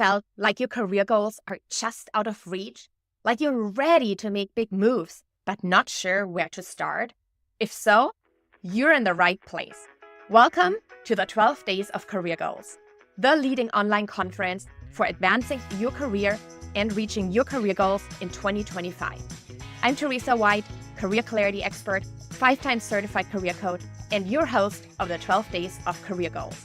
felt like your career goals are just out of reach? Like you're ready to make big moves, but not sure where to start? If so, you're in the right place. Welcome to the 12 Days of Career Goals, the leading online conference for advancing your career and reaching your career goals in 2025. I'm Teresa White, career clarity expert, 5-time certified career coach, and your host of the 12 Days of Career Goals.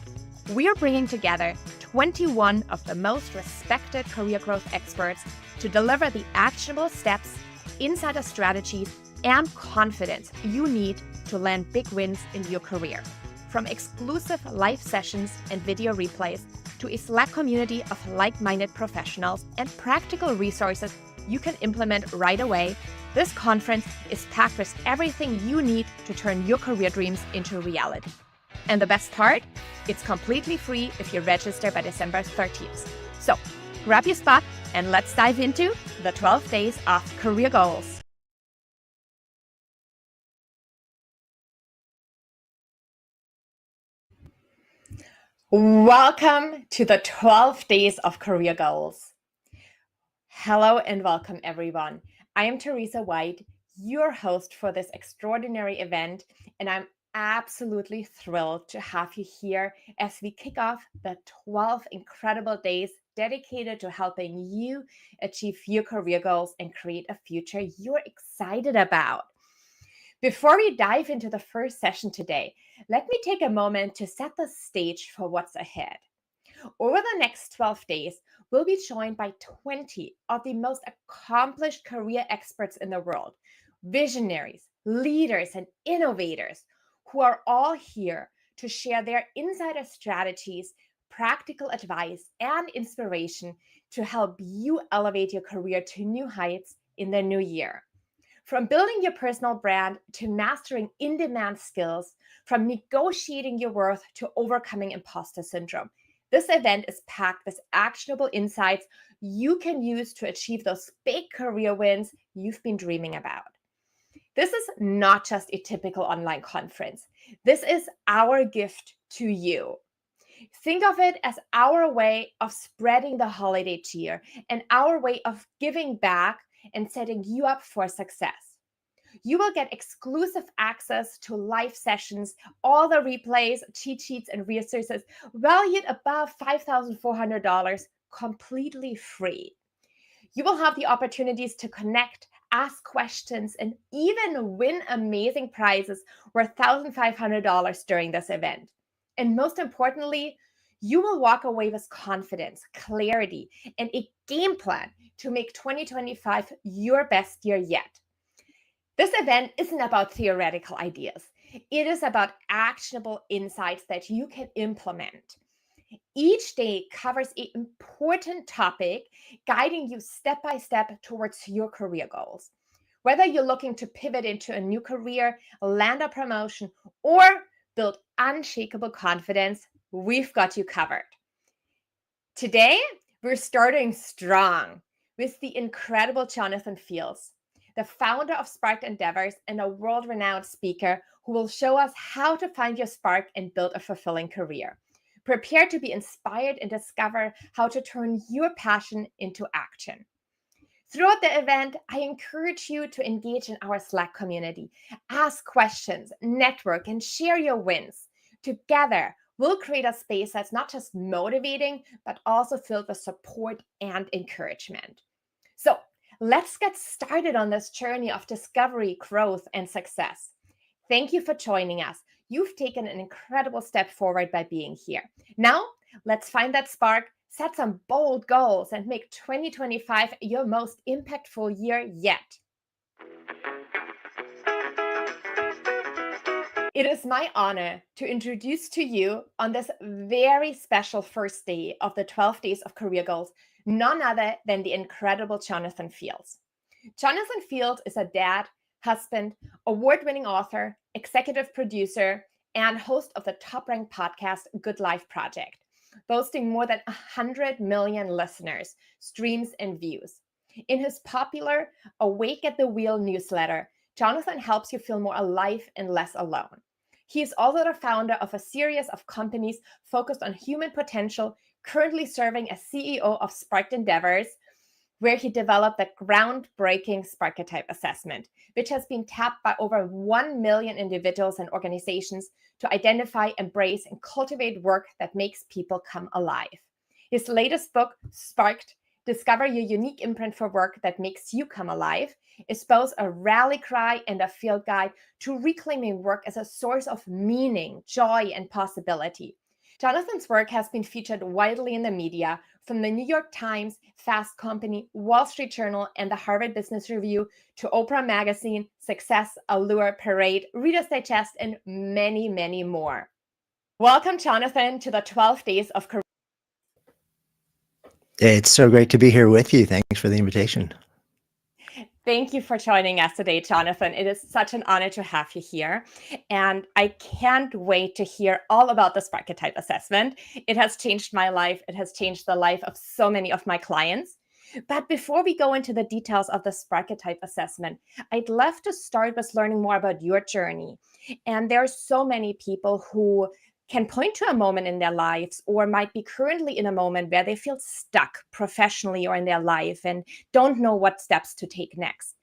We are bringing together 21 of the most respected career growth experts to deliver the actionable steps, insider strategies, and confidence you need to land big wins in your career. From exclusive live sessions and video replays to a Slack community of like-minded professionals and practical resources you can implement right away, this conference is packed with everything you need to turn your career dreams into reality. And the best part? It's completely free if you register by December 30th. So grab your spot and let's dive into the 12 Days of Career Goals. Welcome to the 12 Days of Career Goals. Hello and welcome, everyone. I am Teresa White, your host for this extraordinary event, and I'm absolutely thrilled to have you here as we kick off the 12 incredible days dedicated to helping you achieve your career goals and create a future you're excited about. Before we dive into the first session today, let me take a moment to set the stage for what's ahead. Over the next 12 days, we'll be joined by 20 of the most accomplished career experts in the world, visionaries, leaders, and innovators who are all here to share their insider strategies, practical advice, and inspiration to help you elevate your career to new heights in the new year. From building your personal brand to mastering in-demand skills, from negotiating your worth to overcoming imposter syndrome, this event is packed with actionable insights you can use to achieve those big career wins you've been dreaming about. This is not just a typical online conference. This is our gift to you. Think of it as our way of spreading the holiday cheer and our way of giving back and setting you up for success. You will get exclusive access to live sessions, all the replays, cheat sheets, and resources valued above $5,400 completely free. You will have the opportunities to connect, ask questions, and even win amazing prizes worth $1,500 during this event. And most importantly, you will walk away with confidence, clarity, and a game plan to make 2025 your best year yet. This event isn't about theoretical ideas. It is about actionable insights that you can implement. Each day covers an important topic, guiding you step by step towards your career goals. Whether you're looking to pivot into a new career, land a promotion, or build unshakable confidence, we've got you covered. Today, we're starting strong with the incredible Jonathan Fields, the founder of Spark Endeavors and a world-renowned speaker who will show us how to find your spark and build a fulfilling career. Prepare to be inspired and discover how to turn your passion into action. Throughout the event, I encourage you to engage in our Slack community, ask questions, network, and share your wins. Together, we'll create a space that's not just motivating, but also filled with support and encouragement. So let's get started on this journey of discovery, growth, and success. Thank you for joining us. You've taken an incredible step forward by being here. Now, let's find that spark, set some bold goals, and make 2025 your most impactful year yet. It is my honor to introduce to you on this very special first day of the 12 Days of Career Goals, none other than the incredible Jonathan Fields. Jonathan Fields is a dad, husband, award-winning author, executive producer, and host of the top-ranked podcast Good Life Project, boasting more than 100 million listeners, streams, and views. In his popular Awake at the Wheel newsletter, Jonathan helps you feel more alive and less alone. He is also the founder of a series of companies focused on human potential, currently serving as CEO of Sparked Endeavors, where he developed the groundbreaking Sparketype assessment, which has been tapped by over 1 million individuals and organizations to identify, embrace, and cultivate work that makes people come alive. His latest book, Sparked: Discover Your Unique Imprint for Work That Makes You Come Alive, is both a rally cry and a field guide to reclaiming work as a source of meaning, joy, and possibility. Jonathan's work has been featured widely in the media, from the New York Times, Fast Company, Wall Street Journal, and the Harvard Business Review to Oprah Magazine, Success, Allure, Parade, Reader's Digest, and many, many more. Welcome, Jonathan, to the 12 Days of Career. It's so great to be here with you. Thanks for the invitation. Thank you for joining us today, Jonathan. It is such an honor to have you here. And I can't wait to hear all about the Sparketype assessment. It has changed my life. It has changed the life of so many of my clients. But before we go into the details of the Sparketype assessment, I'd love to start with learning more about your journey. And there are so many people who can point to a moment in their lives or might be currently in a moment where they feel stuck professionally or in their life and don't know what steps to take next.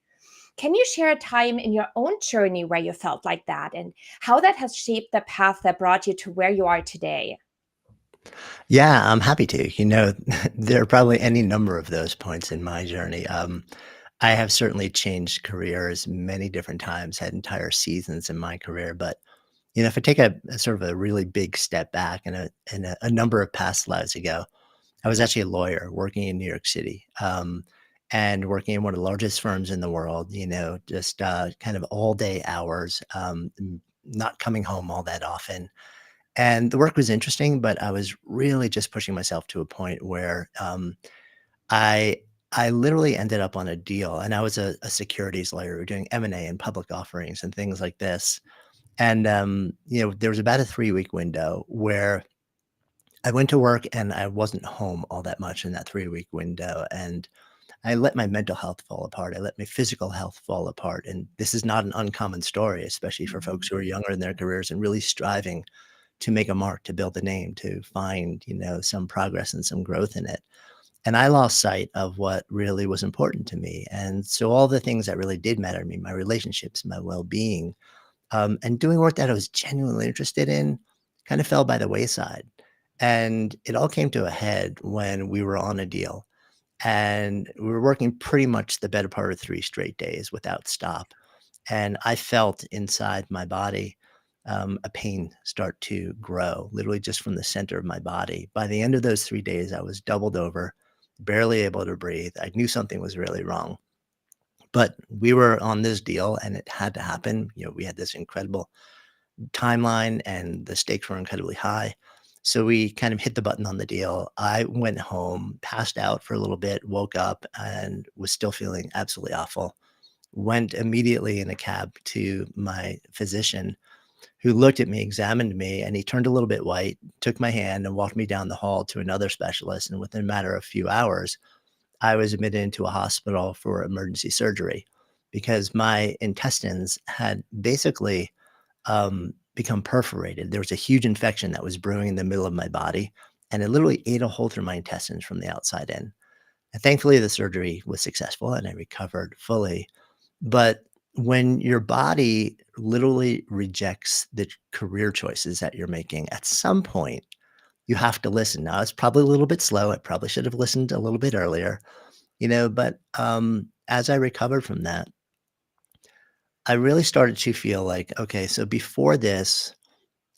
Can you share a time in your own journey where you felt like that and how that has shaped the path that brought you to where you are today? Yeah, I'm happy to. There are probably any number of those points in my journey. I have certainly changed careers many different times, had entire seasons in my career. But if I take a sort of a really big step back and a number of past lives ago, I was actually a lawyer working in New York City, and working in one of the largest firms in the world. Just kind of all day hours, not coming home all that often. And the work was interesting, but I was really just pushing myself to a point where I I literally ended up on a deal, and I was a securities lawyer. We were doing M&A and public offerings and things like this. And there was about a 3-week window where I went to work and I wasn't home all that much in that 3-week window. And I let my mental health fall apart. I let my physical health fall apart. And this is not an uncommon story, especially for folks who are younger in their careers and really striving to make a mark, to build a name, to find, some progress and some growth in it. And I lost sight of what really was important to me. And so all the things that really did matter to me, my relationships, my well-being, and doing work that I was genuinely interested in kind of fell by the wayside. And it all came to a head when we were on a deal and we were working pretty much the better part of 3 straight days without stop. And I felt inside my body a pain start to grow, literally just from the center of my body. By the end of those 3 days, I was doubled over, barely able to breathe. I knew something was really wrong. But we were on this deal and it had to happen. We had this incredible timeline and the stakes were incredibly high. So we kind of hit the button on the deal. I went home, passed out for a little bit, woke up and was still feeling absolutely awful. Went immediately in a cab to my physician who looked at me, examined me, and he turned a little bit white, took my hand and walked me down the hall to another specialist. And within a matter of a few hours, I was admitted into a hospital for emergency surgery because my intestines had basically become perforated. There was a huge infection that was brewing in the middle of my body, and it literally ate a hole through my intestines from the outside in. And thankfully, the surgery was successful and I recovered fully. But when your body literally rejects the career choices that you're making, at some point, you have to listen. Now, it's probably a little bit slow. I probably should have listened a little bit earlier, but as I recovered from that, I really started to feel like, okay, so before this,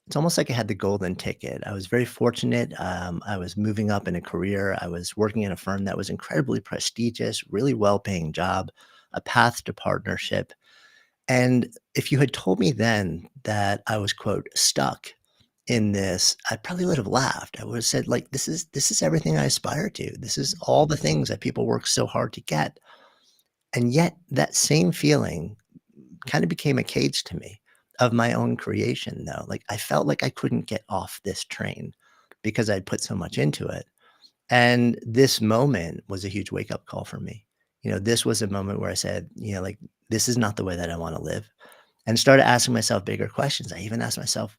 it's almost like I had the golden ticket. I was very fortunate. I was moving up in a career. I was working in a firm that was incredibly prestigious, really well-paying job, a path to partnership. And if you had told me then that I was, quote, stuck in this, I probably would have laughed. I would have said, like, this is everything I aspire to. This is all the things that people work so hard to get. And yet that same feeling kind of became a cage to me of my own creation, though. Like I felt like I couldn't get off this train because I'd put so much into it. And this moment was a huge wake up call for me. This was a moment where I said, like, this is not the way that I want to live, and started asking myself bigger questions. I even asked myself,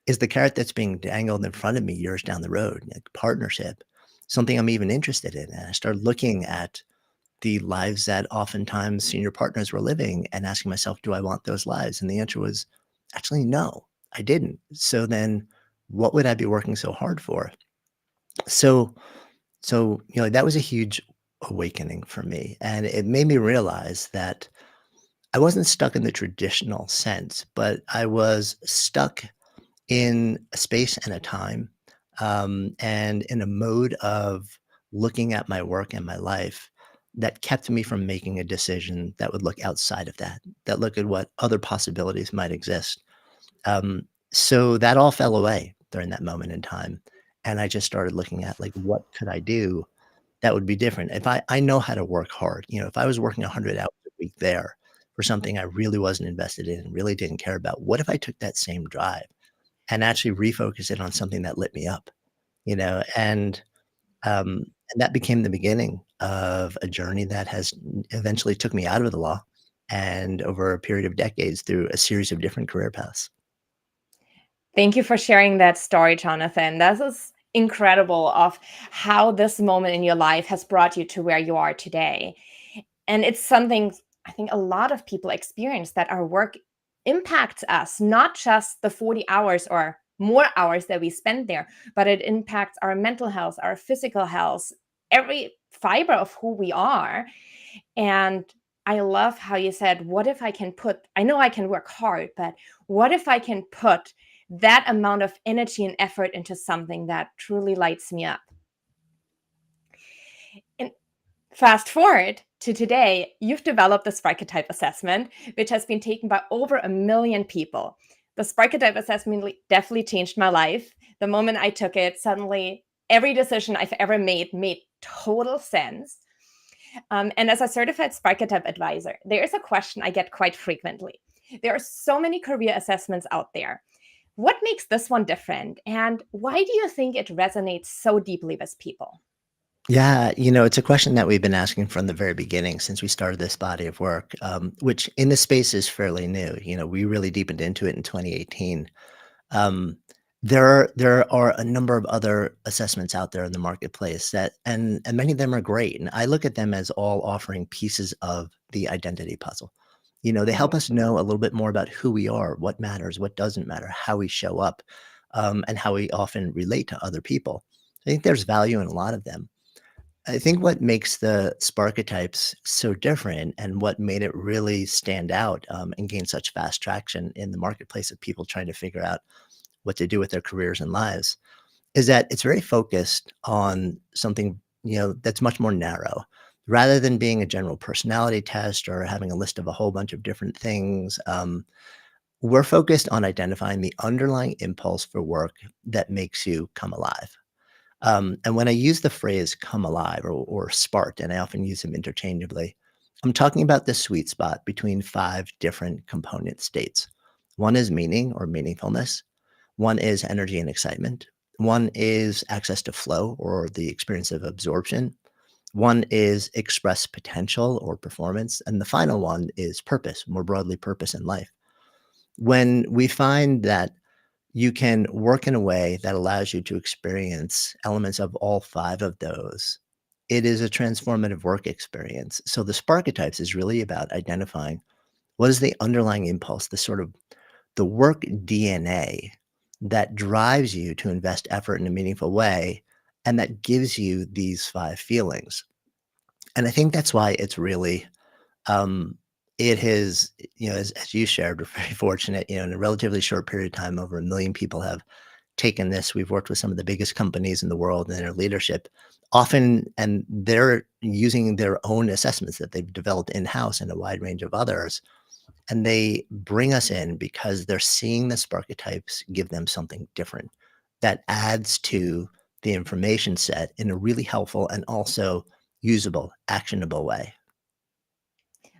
is the carrot that's being dangled in front of me years down the road, like partnership, something I'm even interested in? And I started looking at the lives that oftentimes senior partners were living and asking myself, do I want those lives? And the answer was actually no, I didn't. So then what would I be working so hard for? So that was a huge awakening for me. And it made me realize that I wasn't stuck in the traditional sense, but I was stuck in a space and a time, and in a mode of looking at my work and my life that kept me from making a decision that would look outside of that, that look at what other possibilities might exist. So that all fell away during that moment in time. And I just started looking at like, what could I do that would be different? If I know how to work hard, if I was working 100 hours a week there for something I really wasn't invested in and really didn't care about, what if I took that same drive and actually refocus it on something that lit me up, you know? And that became the beginning of a journey that has eventually took me out of the law and over a period of decades through a series of different career paths. Thank you for sharing that story, Jonathan. This is incredible of how this moment in your life has brought you to where you are today. And it's something I think a lot of people experience, that our work impacts us, not just the 40 hours or more hours that we spend there, but it impacts our mental health, our physical health, every fiber of who we are. And I love how you said, what if I can put, I know I can work hard, but what if I can put that amount of energy and effort into something that truly lights me up? And fast forward to today, you've developed the Sparketype assessment, which has been taken by over 1 million people. The Sparketype assessment definitely changed my life. The moment I took it, suddenly every decision I've ever made total sense. And as a certified Sparketype advisor, there is a question I get quite frequently. There are so many career assessments out there. What makes this one different? And why do you think it resonates so deeply with people? Yeah, it's a question that we've been asking from the very beginning since we started this body of work, which in the space is fairly new. We really deepened into it in 2018. Um, there are a number of other assessments out there in the marketplace and many of them are great. And I look at them as all offering pieces of the identity puzzle. They help Mhm. us know a little bit more about who we are, what matters, what doesn't matter, how we show up, and how we often relate to other people. I think there's value in a lot of them. I think what makes the Sparketypes so different and what made it really stand out, and gain such fast traction in the marketplace of people trying to figure out what to do with their careers and lives is that it's very focused on something, that's much more narrow. Rather than being a general personality test or having a list of a whole bunch of different things, we're focused on identifying the underlying impulse for work that makes you come alive. And when I use the phrase come alive or sparked, and I often use them interchangeably, I'm talking about the sweet spot between five different component states. One is meaning or meaningfulness. One is energy and excitement. One is access to flow or the experience of absorption. One is express potential or performance. And the final one is purpose, more broadly, purpose in life. When we find that you can work in a way that allows you to experience elements of all five of those, it is a transformative work experience. So the Sparketypes is really about identifying what is the underlying impulse, the sort of the work DNA that drives you to invest effort in a meaningful way and that gives you these five feelings. And I think that's why it's really um, it has, as you shared, we're very fortunate, in a relatively short period of time, over 1 million people have taken this. We've worked with some of the biggest companies in the world and their leadership often, and they're using their own assessments that they've developed in-house and a wide range of others. And they bring us in because they're seeing the Sparketypes give them something different that adds to the information set in a really helpful and also usable, actionable way.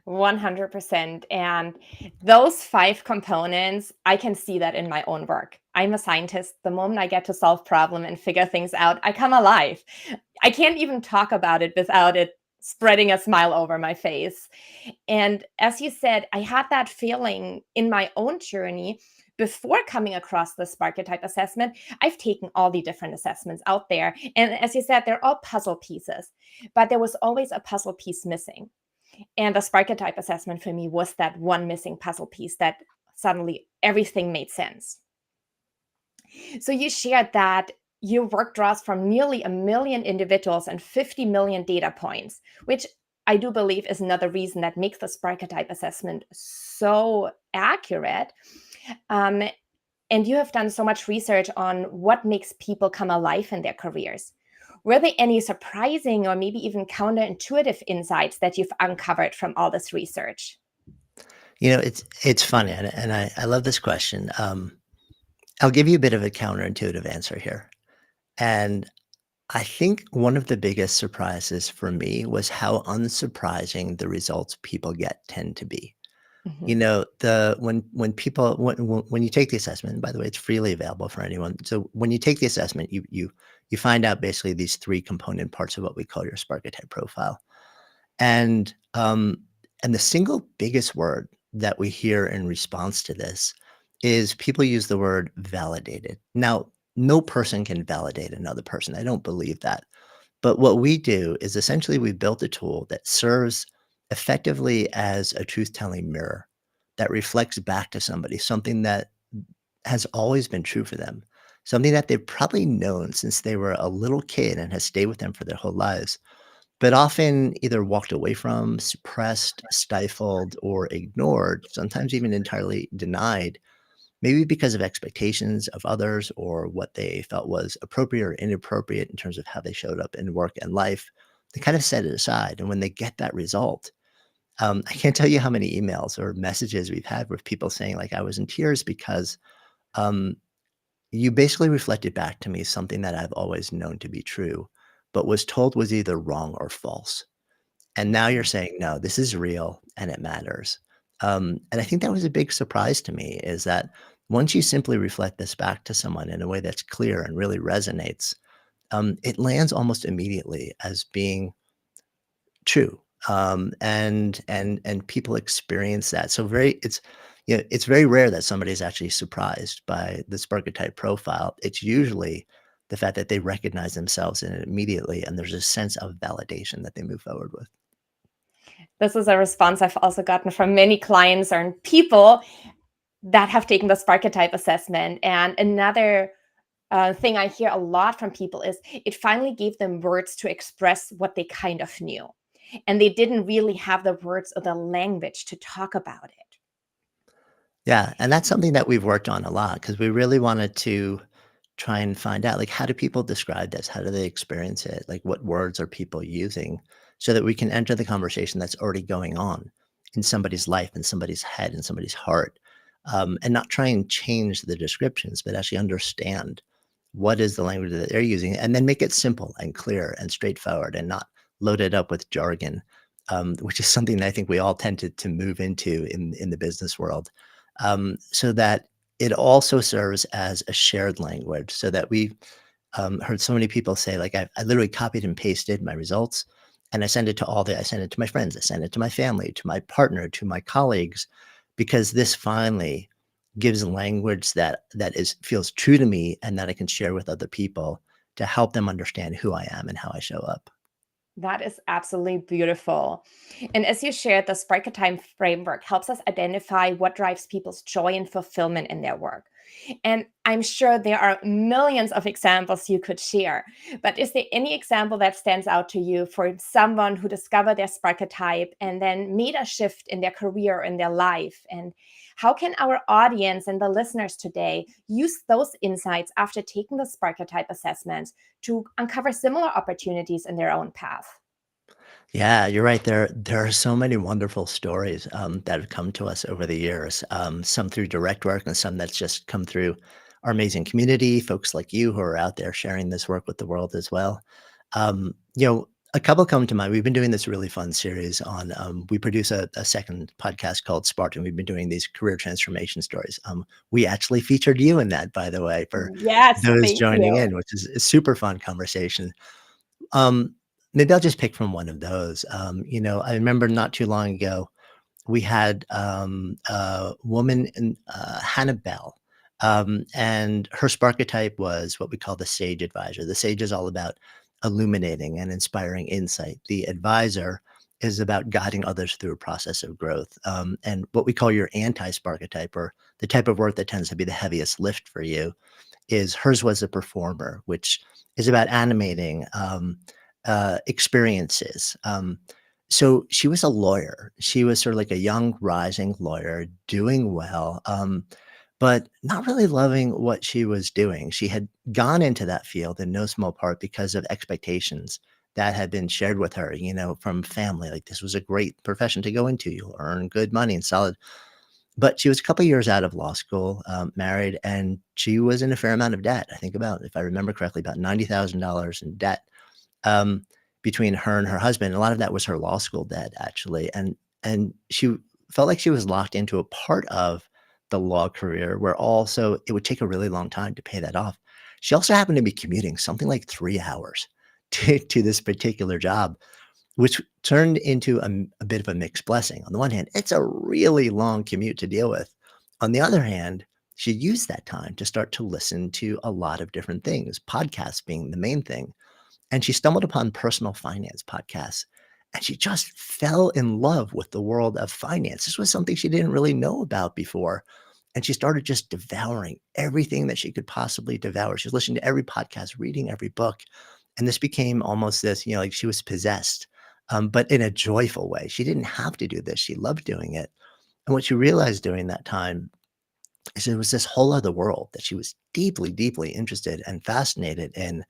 100%. And those five components, I can see that in my own work. I'm a scientist. The moment I get to solve problem and figure things out, I come alive. I can't even talk about it without it spreading a smile over my face. And as you said, I had that feeling in my own journey before coming across the Sparketype assessment, I've taken all the different assessments out there. And as you said, they're all puzzle pieces, but there was always a puzzle piece missing. And the Sparketype assessment for me was that one missing puzzle piece that suddenly everything made sense. So you shared that your work draws from nearly 1 million individuals and 50 million data points, which I do believe is another reason that makes the Sparketype assessment so accurate. Um, and you have done so much research on what makes people come alive in their careers. Were there any surprising or maybe even counterintuitive insights that you've uncovered from all this research? It's funny, and I love this question. I'll give you a bit of a counterintuitive answer here. And I think one of the biggest surprises for me was how unsurprising the results people get tend to be. Mhm. The when people when you take the assessment, by the way, it's freely available for anyone. So when you take the assessment, you find out basically these three component parts of what we call your Sparketype profile. And and the single biggest word that we hear in response to this is people use the word validated. Now, no person can validate another person. I don't believe that. But what we do is essentially we built a tool that serves effectively as a truth-telling mirror that reflects back to somebody something that has always been true for them, something that they've probably known since they were a little kid and has stayed with them for their whole lives, but often either walked away from, suppressed, stifled, or ignored, sometimes even entirely denied, maybe because of expectations of others or what they felt was appropriate or inappropriate in terms of how they showed up in work and life. They kind of set it aside. And when they get that result, I can't tell you how many emails or messages we've had with people saying, like, I was in tears because um, you basically reflected back to me something that I've always known to be true, but was told was either wrong or false. And now you're saying, "No, this is real and it matters." And I think that was a big surprise to me is that once you simply reflect this back to someone in a way that's clear and really resonates, it lands almost immediately as being true. And people experience that. So it's very rare that somebody is actually surprised by the Sparketype profile. It's usually the fact that they recognize themselves in it immediately, and there's a sense of validation that they move forward with. This is a response I've also gotten from many clients or people that have taken the Sparketype assessment. And another thing I hear a lot from people is it finally gave them words to express what they kind of knew. And they didn't really have the words or the language to talk about it. Yeah, and that's something that we've worked on a lot because we really wanted to try and find out, like, how do people describe this? How do they experience it? Like, what words are people using so that we can enter the conversation that's already going on in somebody's life, in somebody's head, in somebody's heart, and not try and change the descriptions, but actually understand what is the language that they're using and then make it simple and clear and straightforward and not load it up with jargon, which is something that I think we all tend to move into in the business world, so that it also serves as a shared language so that we heard so many people say, like, I literally copied and pasted my results and I send it to my friends, I send it to my family, to my partner, to my colleagues, because this finally gives language that is feels true to me and that I can share with other people to help them understand who I am and how I show up. That is absolutely beautiful. And as you shared, the Sparketype framework helps us identify what drives people's joy and fulfillment in their work. And I'm sure there are millions of examples you could share. But is there any example that stands out to you for someone who discovered their Sparketype and then made a shift in their career, in their life? And how can our audience and the listeners today use those insights after taking the Sparketype assessments to uncover similar opportunities in their own path? Yeah, you're right. There are so many wonderful stories that have come to us over the years. Some through direct work, and some that's just come through our amazing community. Folks like you who are out there sharing this work with the world as well. A couple come to mind. We've been doing this really fun series on. We produce a second podcast called Spark, and we've been doing these career transformation stories. We actually featured you in that, by the way, for Yes, those thank joining you. in, which is a super fun conversation. Um, Maybe I'll just pick from one of those. I remember not too long ago, we had a woman in Hannah Bell. And her Sparketype was what we call the Sage Advisor. The Sage is all about illuminating and inspiring insight. The Advisor is about guiding others through a process of growth. And what we call your anti-Sparketype, or the type of work that tends to be the heaviest lift for you, is hers was a performer, which is about animating experiences. So she was a lawyer. She was sort of like a young rising lawyer doing well, but not really loving what she was doing. She had gone into that field in no small part because of expectations that had been shared with her, from family. Like, this was a great profession to go into. You'll earn good money and solid. But she was a couple years out of law school, married, and she was in a fair amount of debt. I think about, if I remember correctly, about $90,000 in debt, um, between her and her husband. A lot of that was her law school debt, actually, and she felt like she was locked into a part of the law career where also it would take a really long time to pay that off. She also happened to be commuting something like 3 hours to this particular job, which turned into a bit of a mixed blessing. On the one hand, it's a really long commute to deal with. On the other hand, she used that time to start to listen to a lot of different things, podcasts being the main thing. And she stumbled upon personal finance podcasts, and she just fell in love with the world of finance. This was something she didn't really know about before. And she started just devouring everything that she could possibly devour. She was listening to every podcast, reading every book. And this became almost this, like she was possessed, but in a joyful way. She didn't have to do this. She loved doing it. And what she realized during that time is there was this whole other world that she was deeply, deeply interested and fascinated in.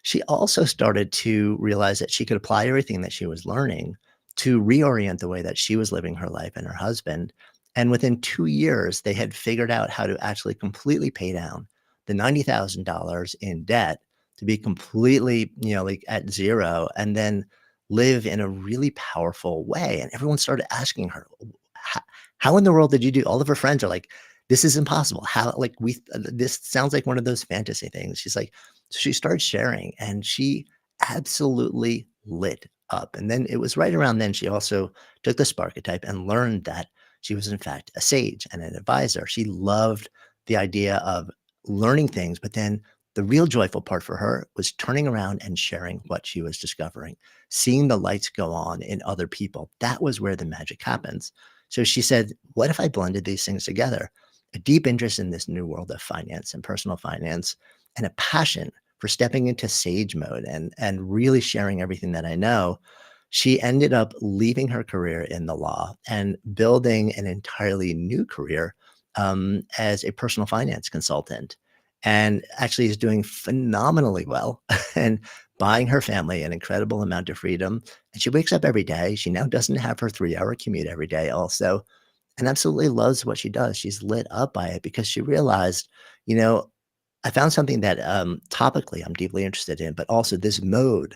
She also started to realize that she could apply everything that she was learning to reorient the way that she was living her life and her husband. And within 2 years, they had figured out how to actually completely pay down the $90,000 in debt, to be completely, like at zero, and then live in a really powerful way. And everyone started asking her, how, how in the world did you do? All of her friends are like, this is impossible. How, like, this sounds like one of those fantasy things. She's like, so she started sharing, and she absolutely lit up. And then it was right around then she also took the Sparketype and learned that she was in fact a sage and an advisor. She loved the idea of learning things, but then the real joyful part for her was turning around and sharing what she was discovering, seeing the lights go on in other people. That was where the magic happens. So she said, what if I blended these things together? A deep interest in this new world of finance and personal finance, and a passion for stepping into sage mode and really sharing everything that I know. She ended up leaving her career in the law and building an entirely new career, as a personal finance consultant, and actually is doing phenomenally well and buying her family an incredible amount of freedom. And she wakes up every day. She now doesn't have her 3-hour commute every day also, and absolutely loves what she does. She's lit up by it because she realized, you know, I found something that, topically I'm deeply interested in, but also this mode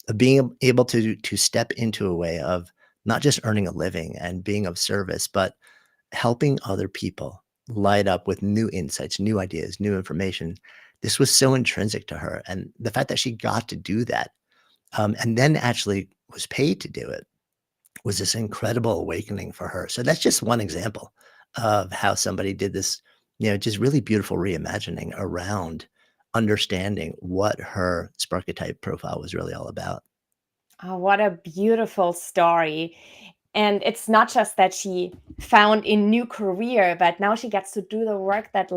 of being able to step into a way of not just earning a living and being of service, but helping other people light up with new insights, new ideas, new information. This was so intrinsic to her, and the fact that she got to do that, and then actually was paid to do it, was this incredible awakening for her. So that's just one example of how somebody did this, just really beautiful reimagining around understanding what her Sparketype profile was really all about. Oh, what a beautiful story. And it's not just that she found a new career, but now she gets to do the work that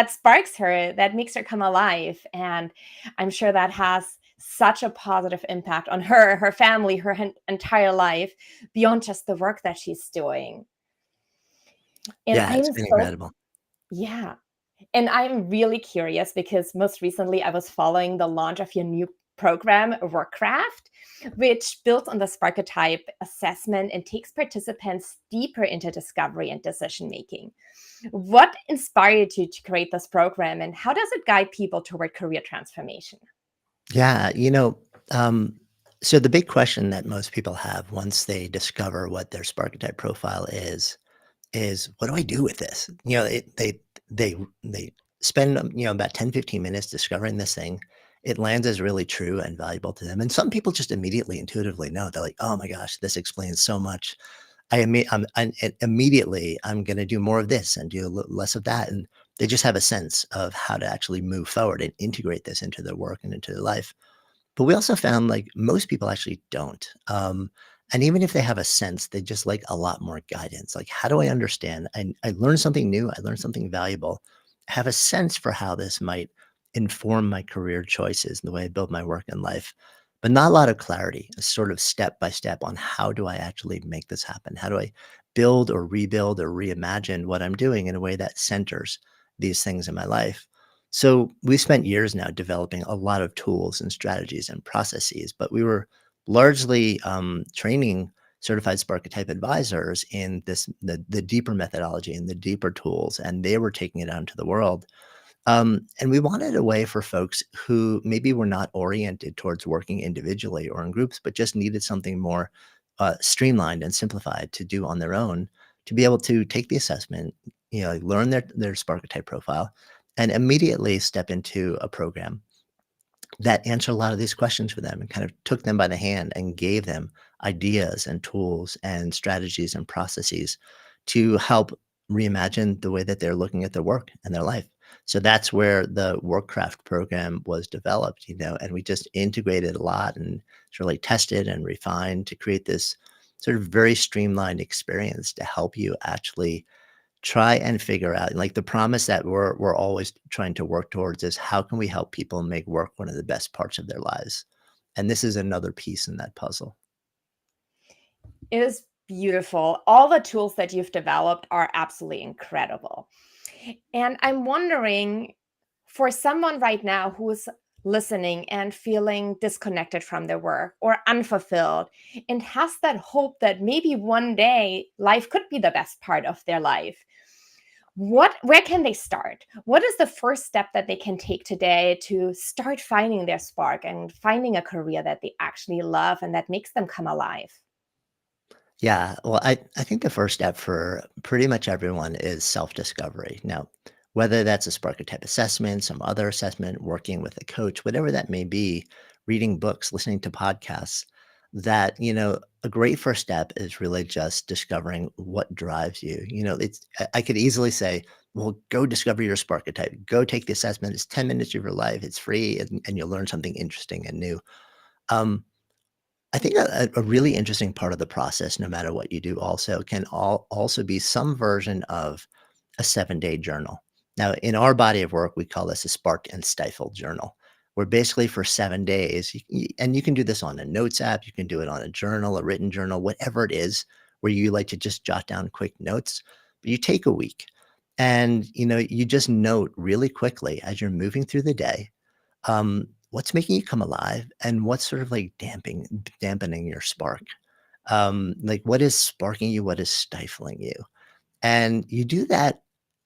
sparks her, that makes her come alive. And I'm sure that has such a positive impact on her, her family, her entire life, beyond just the work that she's doing. And Yeah, it's I'm been so, incredible. yeah. And I'm really curious because most recently I was following the launch of your new program, Workcraft, which builds on the Sparketype assessment and takes participants deeper into discovery and decision making. What inspired you to create this program, and how does it guide people toward career transformation? Yeah, so the big question that most people have once they discover what their Sparketype profile is what do I do with this? They spend, about 10, 15 minutes discovering this thing. It lands as really true and valuable to them. And some people just immediately intuitively know. They're like, oh my gosh, this explains so much. Immediately I'm going to do more of this and do less of that. And They just have a sense of how to actually move forward and integrate this into their work and into their life. But we also found, like, most people actually don't. And even if they have a sense, they just like a lot more guidance. Like, how do I understand? I learned something new. I learned something valuable. I have a sense for how this might inform my career choices and the way I build my work and life, but not a lot of clarity, a sort of step by step on how do I actually make this happen? How do I build or rebuild or reimagine what I'm doing in a way that centers these things in my life? So we spent years now developing a lot of tools and strategies and processes, but we were largely training certified Sparketype advisors in the deeper methodology and the deeper tools, and they were taking it out into the world. And we wanted a way for folks who maybe were not oriented towards working individually or in groups, but just needed something more streamlined and simplified to do on their own, to be able to take the assessment, learn their Sparketype profile, and immediately step into a program that answered a lot of these questions for them and kind of took them by the hand and gave them ideas and tools and strategies and processes to help reimagine the way that they're looking at their work and their life. So that's where the Workcraft program was developed, and we just integrated a lot and sort of like tested and refined to create this sort of very streamlined experience to help you actually try and figure out, like, the promise that we're always trying to work towards is how can we help people make work one of the best parts of their lives? And this is another piece in that puzzle. It is beautiful. All the tools that you've developed are absolutely incredible. And I'm wondering, for someone right now who's listening and feeling disconnected from their work or unfulfilled and has that hope that maybe one day life could be the best part of their life, where can they start? What is the first step that they can take today to start finding their spark and finding a career that they actually love and that makes them come alive? Yeah, well, I think the first step for pretty much everyone is self-discovery. Now, whether that's a Sparketype assessment, some other assessment, working with a coach, whatever that may be, reading books, listening to podcasts, that, a great first step is really just discovering what drives you. I could easily say, well, go discover your Sparketype, go take the assessment. It's 10 minutes of your life, it's free, and you'll learn something interesting and new. Um, I think a really interesting part of the process, no matter what you do also, can also be some version of a 7-day journal. Now, in our body of work, we call this a spark and stifle journal, where basically for 7 days, and you can do this on a notes app, you can do it on a journal, a written journal, whatever it is, where you like to just jot down quick notes. But you take a week and, you just note really quickly as you're moving through the day, what's making you come alive and what's sort of like dampening your spark. Like, what is sparking you, what is stifling you, and you do that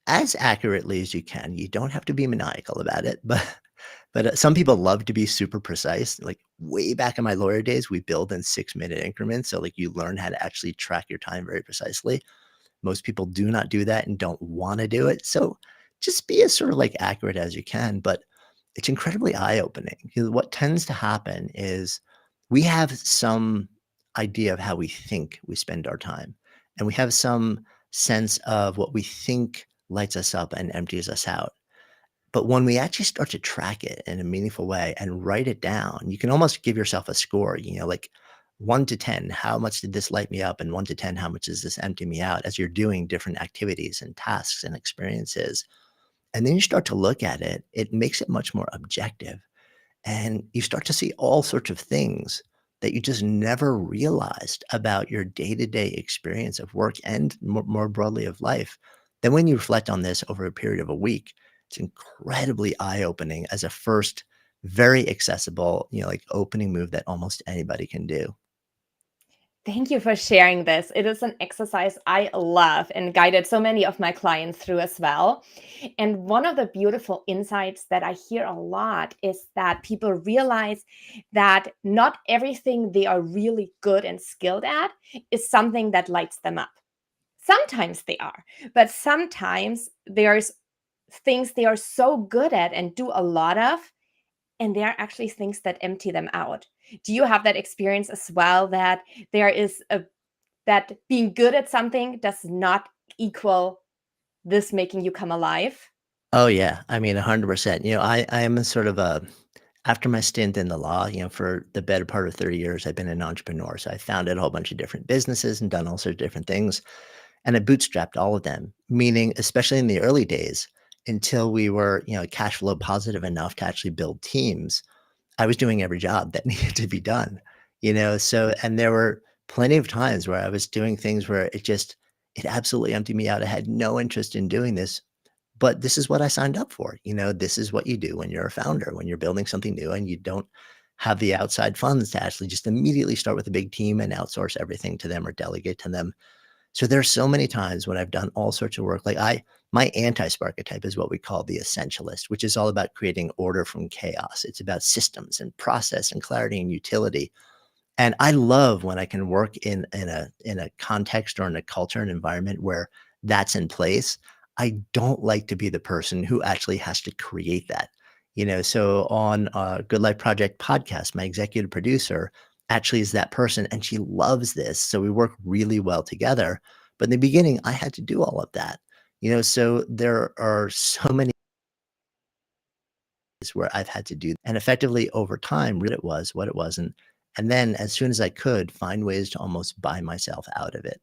as accurately as you can. You don't have to be maniacal about it, but some people love to be super precise. Like, way back in my lawyer days, we build in 6-minute increments, so like you learn how to actually track your time very precisely. Most people do not do that and don't wanna do it, so just be as sort of, like, accurate as you can, but it's incredibly eye-opening, because what tends to happen is we have some idea of how we think we spend our time, and we have some sense of what we think lights us up and empties us out. But when we actually start to track it in a meaningful way and write it down, you can almost give yourself a score, like 1 to 10, how much did this light me up? And 1 to 10, how much does this empty me out as you're doing different activities and tasks and experiences? And then you start to look at it, it makes it much more objective. And you start to see all sorts of things that you just never realized about your day-to-day experience of work and more broadly of life. Then when you reflect on this over a period of a week, it's incredibly eye-opening as a first, very accessible, like, opening move that almost anybody can do. Thank you for sharing this. It is an exercise I love and guided so many of my clients through as well. And one of the beautiful insights that I hear a lot is that people realize that not everything they are really good and skilled at is something that lights them up. Sometimes they are, but sometimes there's things they are so good at and do a lot of, and there are actually things that empty them out. Do you have that experience as well, that there is a that being good at something does not equal this making you come alive? Oh, yeah. I mean, 100%. I am a sort of a after my stint in the law, for the better part of 30 years, I've been an entrepreneur. So I founded a whole bunch of different businesses and done all sorts of different things. And I bootstrapped all of them, meaning, especially in the early days, until we were, cash flow positive enough to actually build teams, I was doing every job that needed to be done, so and there were plenty of times where I was doing things where it absolutely emptied me out. I had no interest in doing this, but this is what I signed up for. This is what you do when you're a founder, when you're building something new and you don't have the outside funds to actually just immediately start with a big team and outsource everything to them or delegate to them. So there's so many times when I've done all sorts of work. Like my anti-Sparketype is what we call the essentialist, which is all about creating order from chaos. It's about systems and process and clarity and utility. And I love when I can work in a context or in a culture and environment where that's in place. I don't like to be the person who actually has to create that. So on Good Life Project podcast, my executive producer actually is that person and she loves this. So we work really well together. But in the beginning, I had to do all of that. So there are so many where I've had to do and effectively over time, read it was, what it wasn't. And then as soon as I could, find ways to almost buy myself out of it.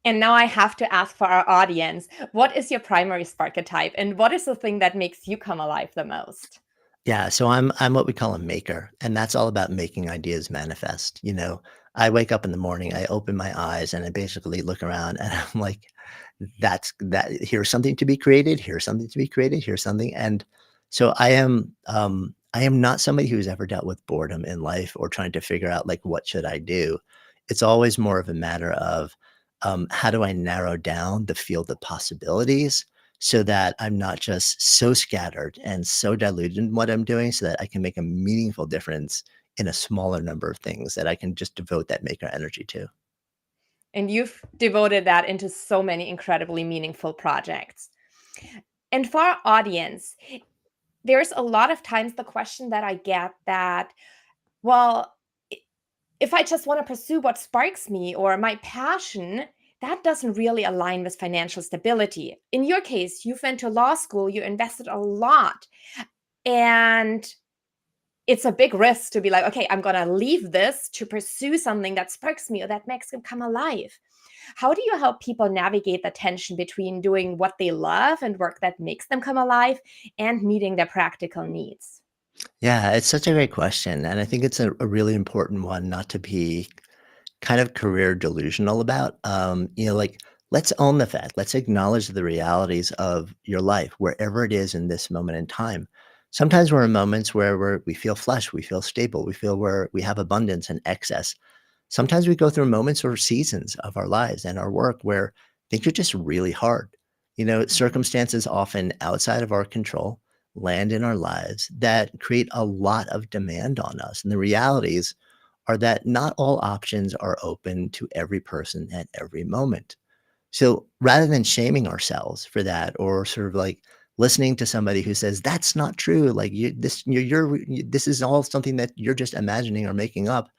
And now I have to ask for our audience, what is your primary Sparketype and what is the thing that makes you come alive the most? Yeah, so I'm what we call a maker, and that's all about making ideas manifest. I wake up in the morning, I open my eyes, and I basically look around, and I'm like, "That's that. Here's something to be created. Here's something to be created. Here's something." And so I am not somebody who's ever dealt with boredom in life or trying to figure out like what should I do. It's always more of a matter of how do I narrow down the field of possibilities so that I'm not just so scattered and so diluted in what I'm doing so that I can make a meaningful difference in a smaller number of things that I can just devote that maker energy to. And you've devoted that into so many incredibly meaningful projects. And for our audience, there's a lot of times the question that I get that, well, if I just want to pursue what sparks me or my passion, that doesn't really align with financial stability. In your case, you went to law school, you invested a lot, and it's a big risk to be like, okay, I'm going to leave this to pursue something that sparks me or that makes them come alive. How do you help people navigate the tension between doing what they love and work that makes them come alive and meeting their practical needs? Yeah, it's such a great question. And I think it's a really important one not to be kind of career delusional about. Like let's own the fact, let's acknowledge the realities of your life, wherever it is in this moment in time. Sometimes we're in moments where we feel flush, we feel stable, we feel where we have abundance and excess. Sometimes we go through moments or seasons of our lives and our work where things are just really hard. Mhm. Circumstances often outside of our control land in our lives that create a lot of demand on us. And the realities are that not all options are open to every person at every moment. So rather than shaming ourselves for that or sort of like listening to somebody who says that's not true, like this is all something that you're just imagining or making up,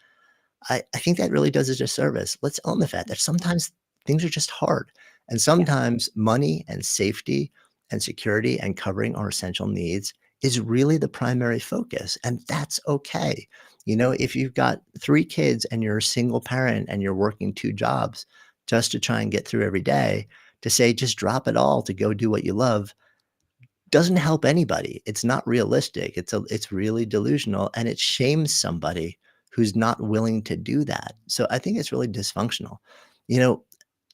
I think that really does us a disservice. Let's own the fact that sometimes things are just hard. And Yeah. sometimes money and safety and security and covering our essential needs is really the primary focus. And that's okay. If you've got three kids and you're a single parent and you're working two jobs just to try and get through every day, to say just drop it all to go do what you love doesn't help anybody. It's not realistic. It's really delusional and it shames somebody who's not willing to do that. So I think it's really dysfunctional. You know,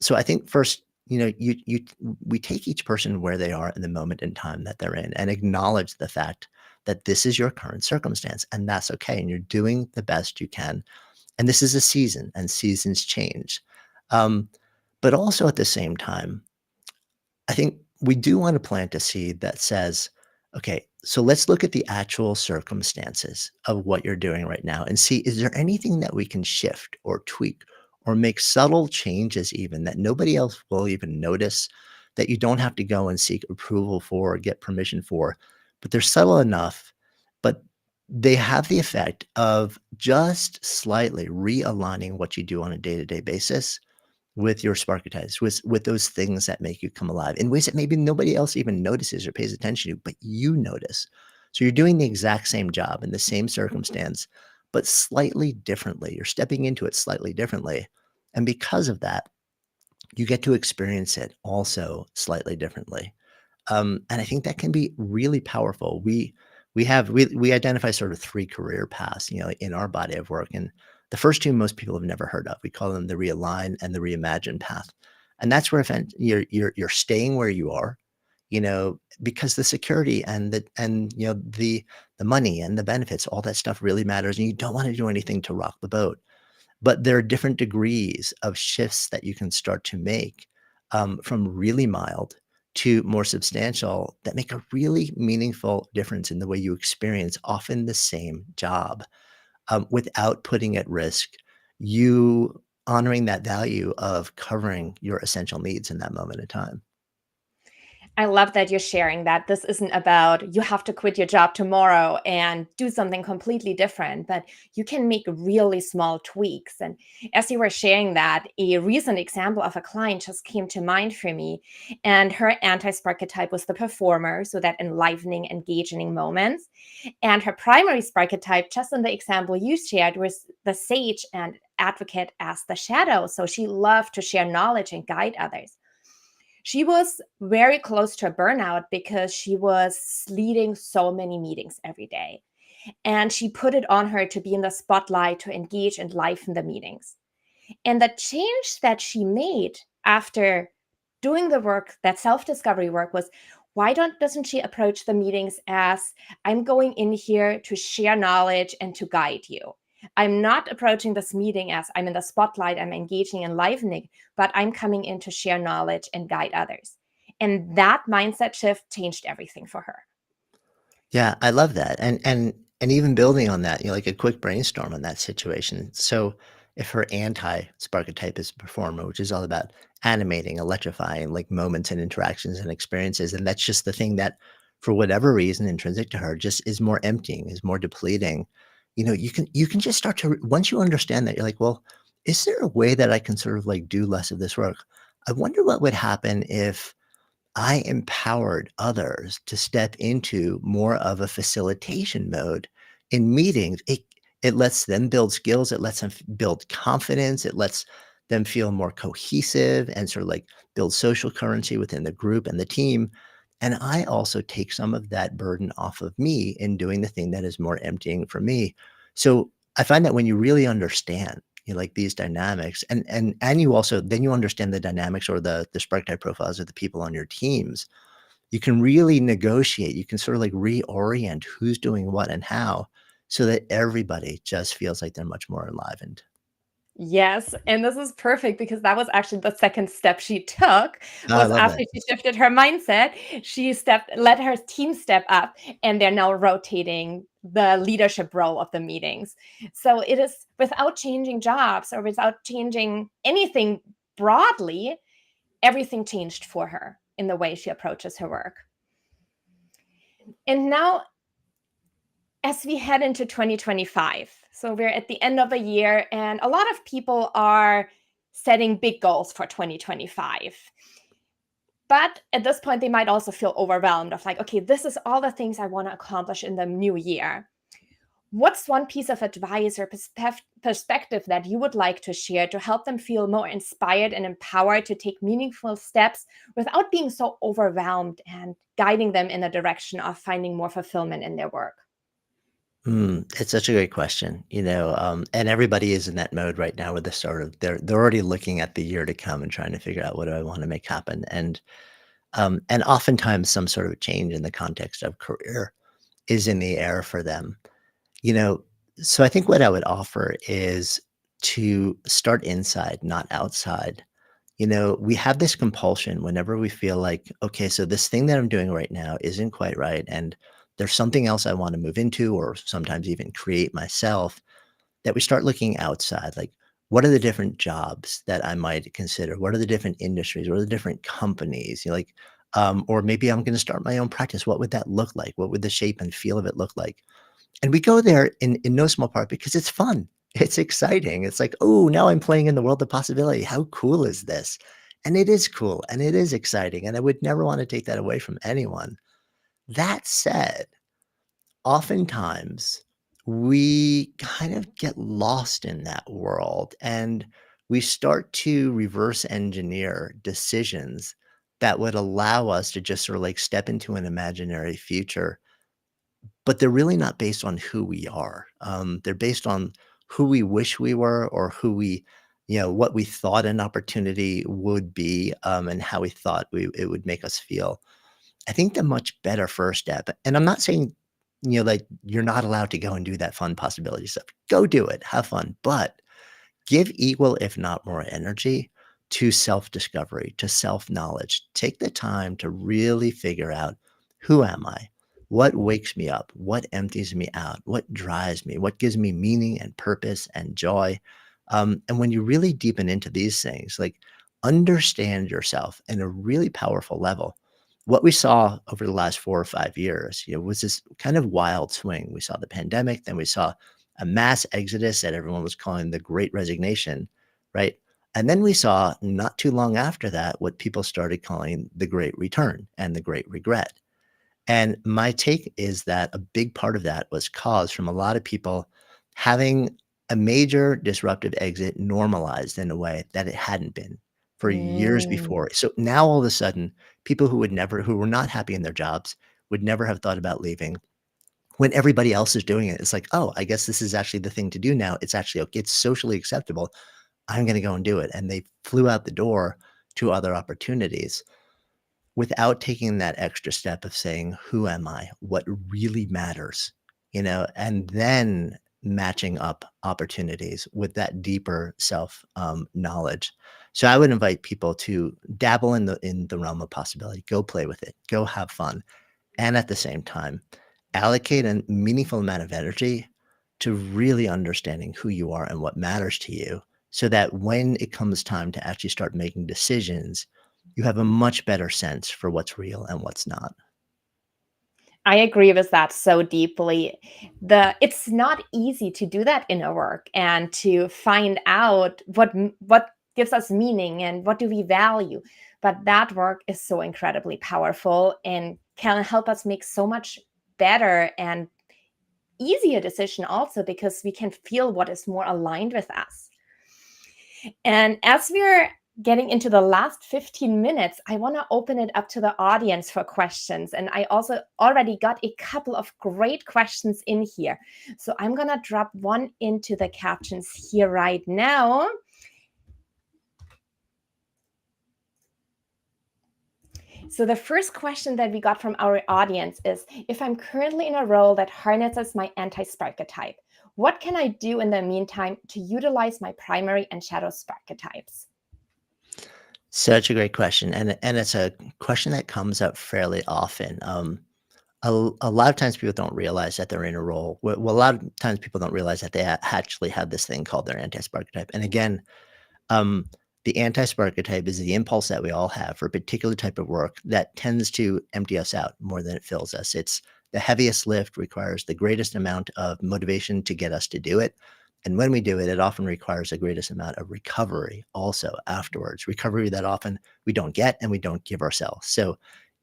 so I think first, we take each person where they are in the moment in time that they're in and acknowledge the fact that this is your current circumstance and that's okay and you're doing the best you can. And this is a season and seasons change. Um, but also at the same time, I think we do want to plant a seed that says, okay, so let's look at the actual circumstances of what you're doing right now and see, is there anything that we can shift or tweak or make subtle changes even that nobody else will even notice, that you don't have to go and seek approval for or get permission for, but they're subtle enough, but they have the effect of just slightly realigning what you do on a day-to-day basis with your Sparketypes, with those things that make you come alive in ways that maybe nobody else even notices or pays attention to, but you notice. So you're doing the exact same job in the same circumstance, but slightly differently. You're stepping into it slightly differently. And because of that, you get to experience it also slightly differently. And I think that can be really powerful. We identify sort of 3 career paths, in our body of work, and the first 2 most people have never heard of. We call them the realign and the reimagine path. And that's where you're staying where you are, because the security and the money and the benefits, all that stuff really matters, and you don't wanna do anything to rock the boat. But there are different degrees of shifts that you can start to make, from really mild to more substantial that make a really meaningful difference in the way you experience often the same job, without putting at risk you honoring that value of covering your essential needs in that moment in time. I love that you're sharing that this isn't about you have to quit your job tomorrow and do something completely different, but you can make really small tweaks. And as you were sharing that, a recent example of a client just came to mind for me. And her anti-spark type was the performer, so that enlivening, engaging moments. And her primary spark type, just in the example you shared, was the sage and advocate as the shadow. So she loved to share knowledge and guide others. She was very close to a burnout because she was leading so many meetings every day. And she put it on her to be in the spotlight, to engage and liven the meetings. And the change that she made after doing the work, that self-discovery work, was why don't doesn't she approach the meetings as I'm going in here to share knowledge and to guide you. I'm not approaching this meeting as I'm in the spotlight, I'm engaging and livening, but I'm coming in to share knowledge and guide others. And that mindset shift changed everything for her. Yeah, I love that, and even building on that, like a quick brainstorm on that situation. So, if her anti-Sparketype is a performer, which is all about animating, electrifying, like moments and interactions and experiences, and that's just the thing that, for whatever reason, intrinsic to her, just is more emptying, is more depleting. You can just start to once you understand that, you're like, well, is there a way that I can sort of like do less of this work? I wonder what would happen if I empowered others to step into more of a facilitation mode in meetings. It lets them build skills, it lets them build confidence, it lets them feel more cohesive and sort of like build social currency within the group and the team. And I also take some of that burden off of me in doing the thing that is more emptying for me. So I find that when you really understand, like these dynamics, and you also then you understand the dynamics or the spark type profiles of the people on your teams, you can really negotiate. You can sort of like reorient who's doing what and how, so that everybody just feels like they're much more enlivened. Yes, and this is perfect because that was actually the second step she took, Oh, I was love after that. she shifted her mindset, she let her team step up, and they're now rotating the leadership role of the meetings. So it is without changing jobs or without changing anything broadly, everything changed for her in the way she approaches her work. And now as we head into 2025, so we're at the end of a year, and a lot of people are setting big goals for 2025. But at this point, they might also feel overwhelmed of like, okay, this is all the things I want to accomplish in the new year. What's one piece of advice or perspective that you would like to share to help them feel more inspired and empowered to take meaningful steps without being so overwhelmed, and guiding them in a direction of finding more fulfillment in their work? It's such a great question, and everybody is in that mode right now with the sort of they're already looking at the year to come and trying to figure out what do I want to make happen, and oftentimes some sort of change in the context of career is in the air for them. You know, so I think what I would offer is to start inside, not outside. We have this compulsion whenever we feel like, okay, so this thing that I'm doing right now isn't quite right. And there's something else I want to move into, or sometimes even create myself, that we start looking outside. Like, what are the different jobs that I might consider? What are the different industries? What are the different companies? Or maybe I'm going to start my own practice. What would that look like? What would the shape and feel of it look like? And we go there in no small part because it's fun. It's exciting. It's like, "Oh, now I'm playing in the world of possibility. How cool is this?" And it is cool, and it is exciting, and I would never wanna take that away from anyone. That said, oftentimes, we kind of get lost in that world, and we start to reverse engineer decisions that would allow us to just sort of, like, step into an imaginary future, but they're really not based on who we are. They're based on who we wish we were or who we what we thought an opportunity would be, and how we thought it would make us feel. I think the much better first step, and I'm not saying, like, you're not allowed to go and do that fun possibility stuff. Go do it, have fun, but give equal, if not more energy to self-discovery, to self-knowledge. Take the time to really figure out, who am I? What wakes me up? What empties me out? What drives me? What gives me meaning and purpose and joy? And when you really deepen into these things, like, understand yourself in a really powerful level. What we saw over the last 4 or 5 years, was this kind of wild swing. We saw the pandemic, then we saw a mass exodus that everyone was calling the Great Resignation, right? And then we saw, not too long after that, what people started calling the Great Return and the Great Regret. And my take is that a big part of that was caused from a lot of people having a major disruptive exit normalized in a way that it hadn't been for years Mm. before. So now all of a sudden, people who were not happy in their jobs, would never have thought about leaving. When everybody else is doing it, it's like, "Oh, I guess this is actually the thing to do now. It's actually okay. It's socially acceptable. I'm gonna go and do it." And they flew out the door to other opportunities without taking that extra step of saying, "Who am I? What really matters?" And then matching up opportunities with that deeper self, knowledge. So I would invite people to dabble in the realm of possibility. Go play with it. Go have fun. And at the same time, allocate a meaningful amount of energy to really understanding who you are and what matters to you, so that when it comes time to actually start making decisions, you have a much better sense for what's real and what's not. I agree with that so deeply. It's not easy to do that inner work and to find out what gives us meaning and what do we value. But that work is so incredibly powerful and can help us make so much better and easier decision also because we can feel what is more aligned with us. And as we're getting into the last 15 minutes, I want to open it up to the audience for questions. And I also already got a couple of great questions in here. So I'm going to drop one into the captions here right now. So the first question that we got from our audience is, if I'm currently in a role that harnesses my anti-Sparketype, what can I do in the meantime to utilize my primary and shadow Sparketypes? Such a great question, and it's a question that comes up fairly often. A lot of times people don't realize that they're in a role. A lot of times people don't realize that they actually have this thing called their anti-Sparketype. And again, Um, the anti-Sparketype is the impulse that we all have for a particular type of work that tends to empty us out more than it fills us. It's the heaviest lift, requires the greatest amount of motivation to get us to do it. And when we do it, it often requires the greatest amount of recovery also afterwards. Recovery that often we don't get and we don't give ourselves. So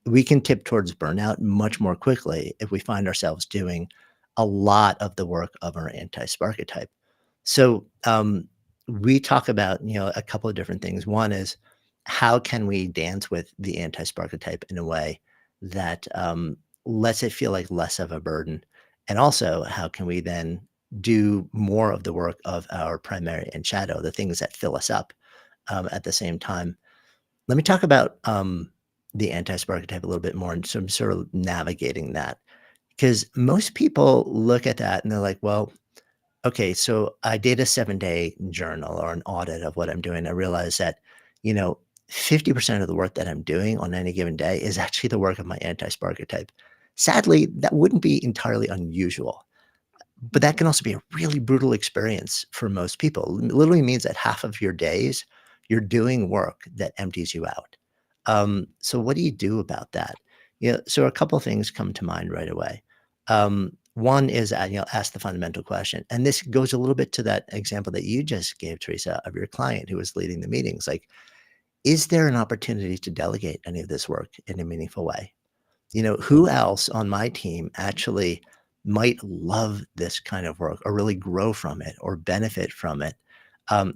we can tip towards burnout much more quickly if we find ourselves doing a lot of the work of our anti-Sparketype. So, we talk about, a couple of different things. One is, how can we dance with the anti-Sparketype in a way that, lets it feel like less of a burden? And also, how can we then do more of the work of our primary and shadow, the things that fill us up, at the same time? Let me talk about, the anti-Sparketype a little bit more and some sort of navigating that, because most people look at that and they're like, "Well, okay, so I did a 7-day journal or an audit of what I'm doing. I realized that, you know, 50% of the work that I'm doing on any given day is actually the work of my anti-Sparketype." Sadly, that wouldn't be entirely unusual, but that can also be a really brutal experience for most people. It literally means that half of your days, you're doing work that empties you out. So what do you do about that? So a couple things come to mind right away. One is, ask the fundamental question. And this goes a little bit to that example that you just gave, Teresa, of your client who was leading the meetings. Like, is there an opportunity to delegate any of this work in a meaningful way? Who else on my team actually might love this kind of work or really grow from it or benefit from it,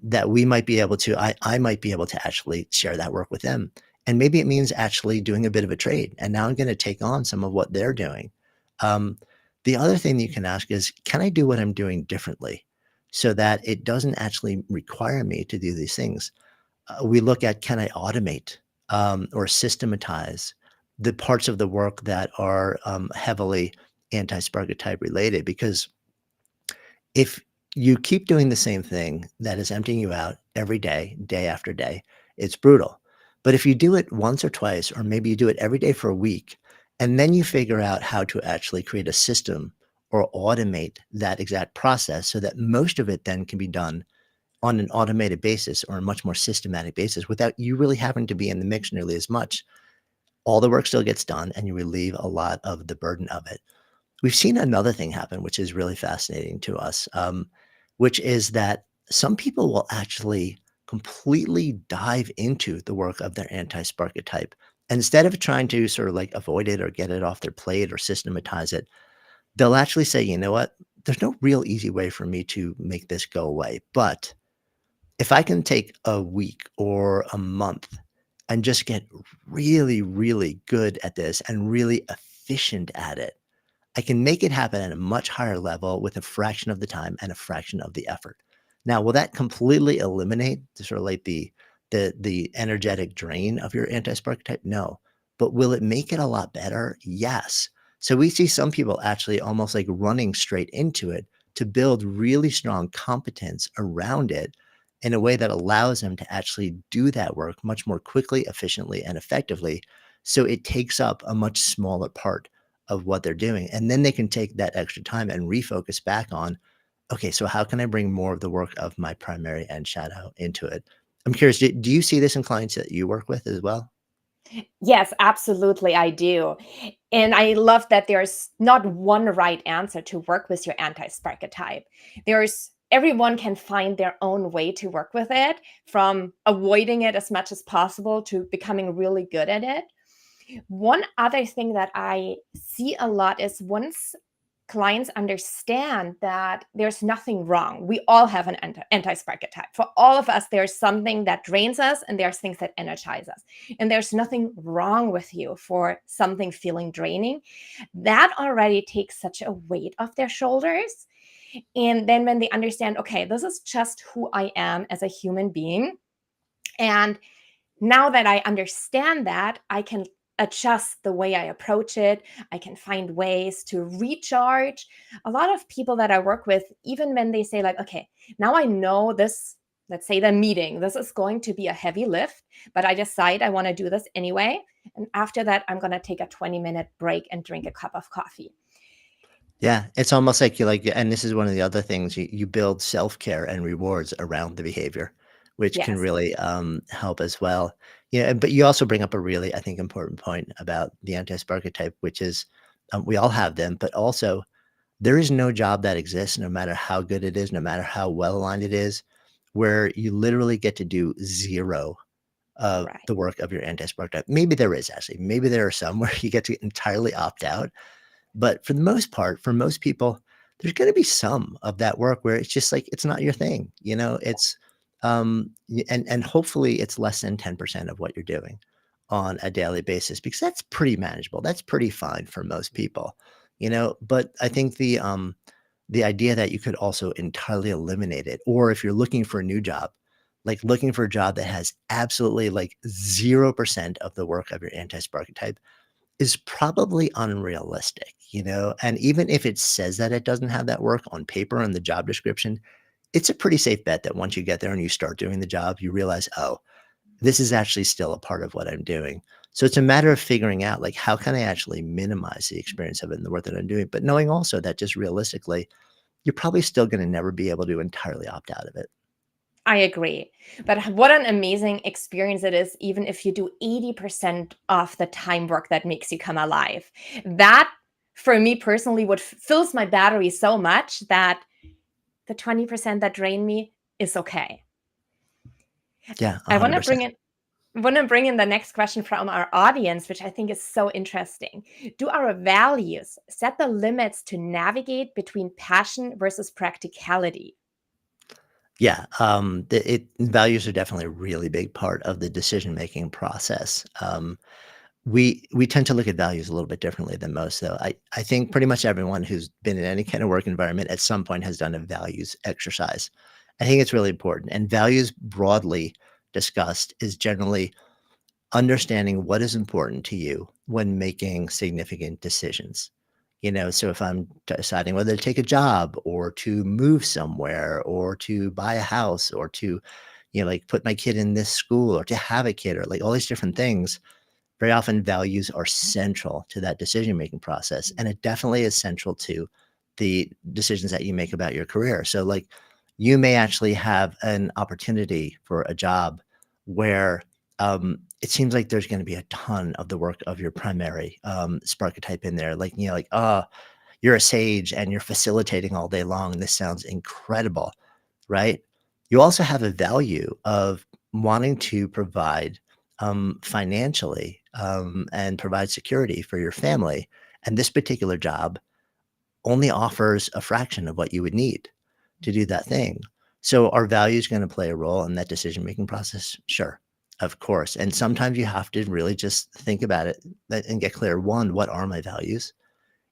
that we might be able to I might be able to actually share that work with them. And maybe it means actually doing a bit of a trade, and now I'm gonna take on some of what they're doing. Um, the other thing that you can ask is, "Can I do what I'm doing differently so that it doesn't actually require me to do these things?" We look at, can I automate or systematize the parts of the work that are heavily anti-Sparketype related? Because if you keep doing the same thing that is emptying you out every day, day after day, it's brutal. But if you do it once or twice, or maybe you do it every day for a week, and then you figure out how to actually create a system or automate that exact process so that most of it then can be done on an automated basis or a much more systematic basis without you really having to be in the mix nearly as much. All the work still gets done and you relieve a lot of the burden of it. We've seen another thing happen, which is really fascinating to us, which is that some people will actually completely dive into the work of their anti-Sparketype. Instead of trying to sort of like avoid it or get it off their plate or systematize it, they'll actually say, you know what? There's no real easy way for me to make this go away. But if I can take a week or a month and just get really, really good at this and really efficient at it, I can make it happen at a much higher level with a fraction of the time and a fraction of the effort. Now, will that completely eliminate the sort of like the energetic drain of your anti-spark type? No. But will it make it a lot better? Yes. So we see some people actually almost like running straight into it to build really strong competence around it in a way that allows them to actually do that work much more quickly, efficiently, and effectively. So it takes up a much smaller part of what they're doing. And then they can take that extra time and refocus back on, okay, so how can I bring more of the work of my primary and shadow into it? I'm curious, do you see this in clients that you work with as well? Yes, absolutely, I do. And I love that there's not one right answer to work with your anti-Sparketype. There's everyone can find their own way to work with it, from avoiding it as much as possible to becoming really good at it. One other thing that I see a lot is once clients understand that there's nothing wrong. We all have an anti-spark attack. For all of us, there's something that drains us and there's things that energize us. And there's nothing wrong with you for something feeling draining. That already takes such a weight off their shoulders. And then when they understand, okay, this is just who I am as a human being. And now that I understand that, I can adjust the way I approach it. I can find ways to recharge. A lot of people that I work with, even when they say, like, okay, now I know this, let's say the meeting, this is going to be a heavy lift, but I decide I want to do this anyway. And after that, I'm going to take a 20-minute break and drink a cup of coffee. Yeah, it's almost like you like, and this is one of the other things you build self-care and rewards around the behavior, which can Yes, really help as well. Yeah, but you also bring up a really, I think, important point about the anti-spark type, which is we all have them, but also there is no job that exists, no matter how good it is, no matter how well aligned it is, where you literally get to do zero of right. the work of your anti-spark type. Maybe there is actually. Maybe there are some where you get to entirely opt out, but for the most part, for most people, there's gonna be some of that work where it's just like, it's not your thing, It's, and hopefully it's less than 10% of what you're doing on a daily basis because that's pretty manageable. That's pretty fine for most people, But I think the idea that you could also entirely eliminate it, or if you're looking for a new job, like looking for a job that has absolutely like 0% of the work of your anti-spark type is probably unrealistic, And even if it says that it doesn't have that work on paper in the job description, it's a pretty safe bet that once you get there and you start doing the job, you realize, oh, this is actually still a part of what I'm doing. So it's a matter of figuring out like how can I actually minimize the experience of it in the work that I'm doing, but knowing also that just realistically, you're probably still going to never be able to entirely opt out of it. I agree. But what an amazing experience it is, even if you do 80% of the time work that makes you come alive. That for me personally, what fills my battery so much that the 20% that drain me is okay. Yeah, I want to 100%. bring in the next question from our audience, which I think is so interesting. Do our values set the limits to navigate between passion versus practicality? Yeah, values are definitely a really big part of the decision-making process. We tend to look at values a little bit differently than most, though. I think pretty much everyone who's been in any kind of work environment at some point has done a values exercise. I think it's really important, and values broadly discussed is generally understanding what is important to you when making significant decisions. So if I'm deciding whether to take a job or to move somewhere or to buy a house or to, like put my kid in this school or to have a kid or like all these different things, very often values are central to that decision-making process, and it definitely is central to the decisions that you make about your career. So, like, you may actually have an opportunity for a job where, it seems like there's gonna be a ton of the work of your primary, Sparketype in there, like, like, "Oh, you're a sage and you're facilitating all day long, and this sounds incredible," right? You also have a value of wanting to provide financially, and provide security for your family. And this particular job only offers a fraction of what you would need to do that thing. So are values going to play a role in that decision-making process? Sure, of course. And sometimes you have to really just think about it and get clear. One, what are my values?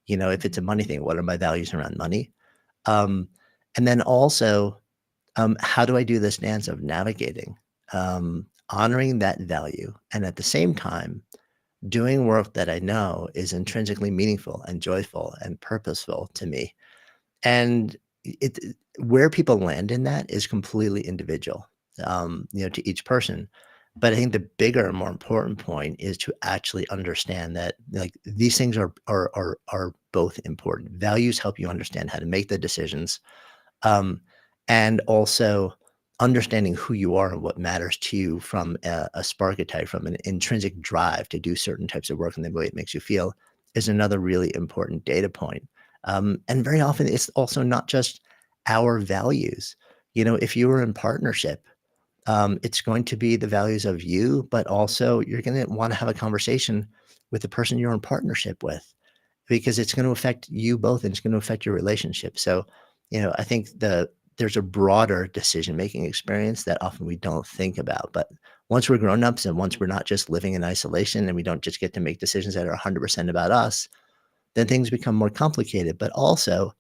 If it's a money thing, what are my values around money? Um, and then also, how do I do this dance of navigating, honoring that value, and at the same time, doing work that I know is intrinsically meaningful and joyful and purposeful to me? And where people land in that is completely individual, to each person. But I think the bigger and more important point is to actually understand that like these things are both important. Values help you understand how to make the decisions, and also understanding who you are and what matters to you from a Sparketype, from an intrinsic drive to do certain types of work and the way it makes you feel is another really important data point. And very often it's also not just our values. If you were in partnership, it's going to be the values of you, but also you're going to want to have a conversation with the person you're in partnership with because it's gonna affect you both and it's gonna affect your relationship. So, I think there's a broader decision-making experience that often we don't think about. But once we're grown-ups and once we're not just living in isolation and we don't just get to make decisions that are 100% about us, then things become more complicated. But also,